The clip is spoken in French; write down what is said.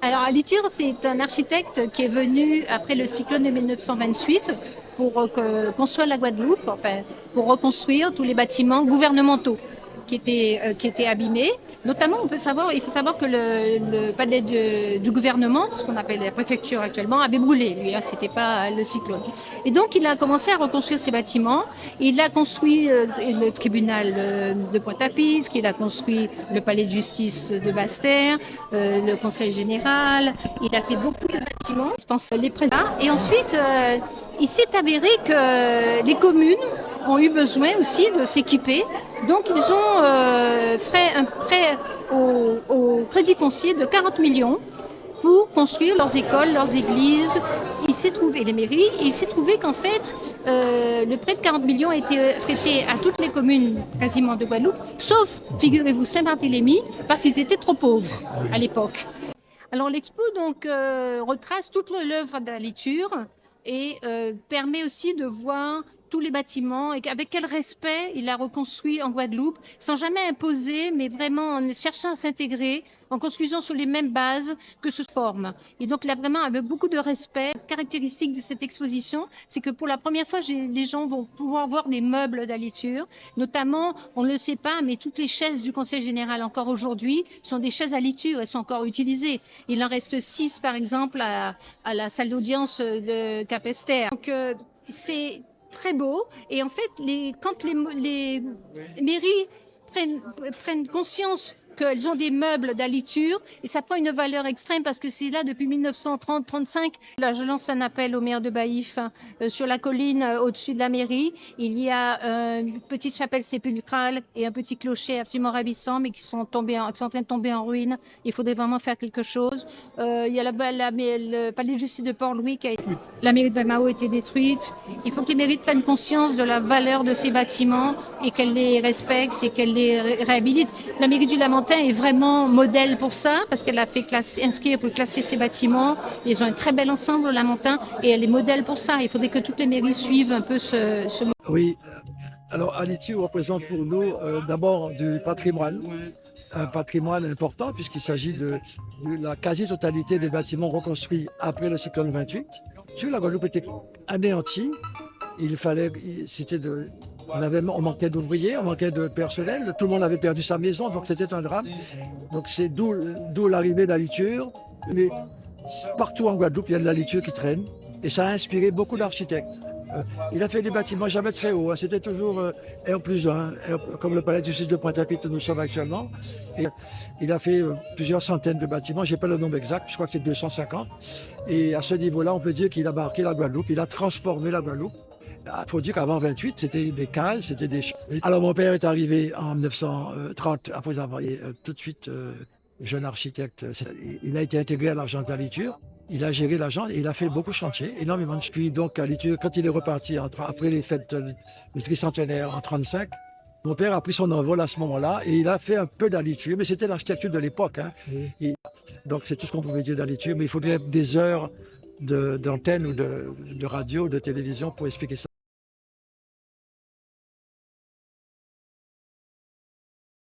Alors, Alitur, c'est un architecte qui est venu après le cyclone de 1928 pour construire la Guadeloupe, enfin, pour reconstruire tous les bâtiments gouvernementaux qui étaient abîmés. Notamment, il faut savoir que le palais du gouvernement, ce qu'on appelle la préfecture actuellement, avait brûlé. Lui, hein, c'était pas le cyclone. Et donc, il a commencé à reconstruire ces bâtiments. Il a construit le tribunal de Pointe-à-Pitre, il a construit le palais de justice de Basse-Terre, le conseil général. Il a fait beaucoup de bâtiments, je pense les présidents. Et ensuite, il s'est avéré que les communes ont eu besoin aussi de s'équiper. Donc, ils ont fait un prêt au Crédit Foncier de 40 millions pour construire leurs écoles, leurs églises. Il s'est trouvé, les mairies, et il s'est trouvé qu'en fait, le prêt de 40 millions a été prêté à toutes les communes quasiment de Guadeloupe, sauf, figurez-vous, Saint-Barthélemy, parce qu'ils étaient trop pauvres à l'époque. Alors l'expo donc retrace toute l'œuvre d'Alitur et permet aussi de voir tous les bâtiments et avec quel respect il a reconstruit en Guadeloupe, sans jamais imposer, mais vraiment en cherchant à s'intégrer, en construisant sur les mêmes bases que se forme. Et donc là, vraiment, avec beaucoup de respect. Caractéristique de cette exposition, c'est que pour la première fois, les gens vont pouvoir voir des meubles d'Alitur. Notamment, on ne le sait pas, mais toutes les chaises du Conseil général encore aujourd'hui sont des chaises Alitur, elles sont encore utilisées. Il en reste 6, par exemple, à la salle d'audience de Capesterre. Donc, c'est très beau. Et en fait, quand les mairies prennent conscience qu'elles ont des meubles d'Alitur et ça prend une valeur extrême parce que c'est là depuis 1930-35. Là, je lance un appel au maire de Baïf sur la colline au-dessus de la mairie. Il y a une petite chapelle sépulcrale et un petit clocher absolument ravissant, mais qui sont en train de tomber en ruine. Il faudrait vraiment faire quelque chose. Il y a le palais de justice de Port-Louis qui a été... La mairie de Baie-Mahault a été détruite. Il faut que les mairies prennent conscience de la valeur de ces bâtiments et qu'elles les respectent et qu'elles les réhabilitent. La mairie du Lamentin est vraiment modèle pour ça parce qu'elle a fait inscrire pour classer ses bâtiments. Ils ont un très bel ensemble au Lamentin et elle est modèle pour ça. Il faudrait que toutes les mairies suivent un peu ce... Oui, alors Alitur représente pour nous d'abord du patrimoine, un patrimoine important puisqu'il s'agit de la quasi-totalité des bâtiments reconstruits après le cyclone 28. La Guadeloupe était anéantie, on manquait d'ouvriers, on manquait de personnel, tout le monde avait perdu sa maison, donc c'était un drame. Donc c'est d'où l'arrivée d'Alitur. Mais partout en Guadeloupe, il y a de l'Alitur qui traîne et ça a inspiré beaucoup d'architectes. Il a fait des bâtiments jamais très hauts, hein. C'était toujours R+1, comme le palais de justice de Pointe-à-Pitre où nous sommes actuellement. Et il a fait plusieurs centaines de bâtiments, je n'ai pas le nombre exact, je crois que c'est 250. Et à ce niveau-là, on peut dire qu'il a marqué la Guadeloupe, il a transformé la Guadeloupe. Il faut dire qu'avant 28, c'était des cales, c'était des champs. Alors mon père est arrivé en 1930, après avoir tout de suite jeune architecte. Il a été intégré à l'agence d'Alitur. Il a géré l'agence et il a fait beaucoup de chantiers, énormément. Puis donc, quand il est reparti après les fêtes du tricentenaire en 1935, mon père a pris son envol à ce moment-là et il a fait un peu d'Alitur, mais c'était l'architecture de l'époque. Hein. Donc c'est tout ce qu'on pouvait dire d'Alitur, mais il faudrait des heures d'antenne ou de radio, de télévision pour expliquer ça.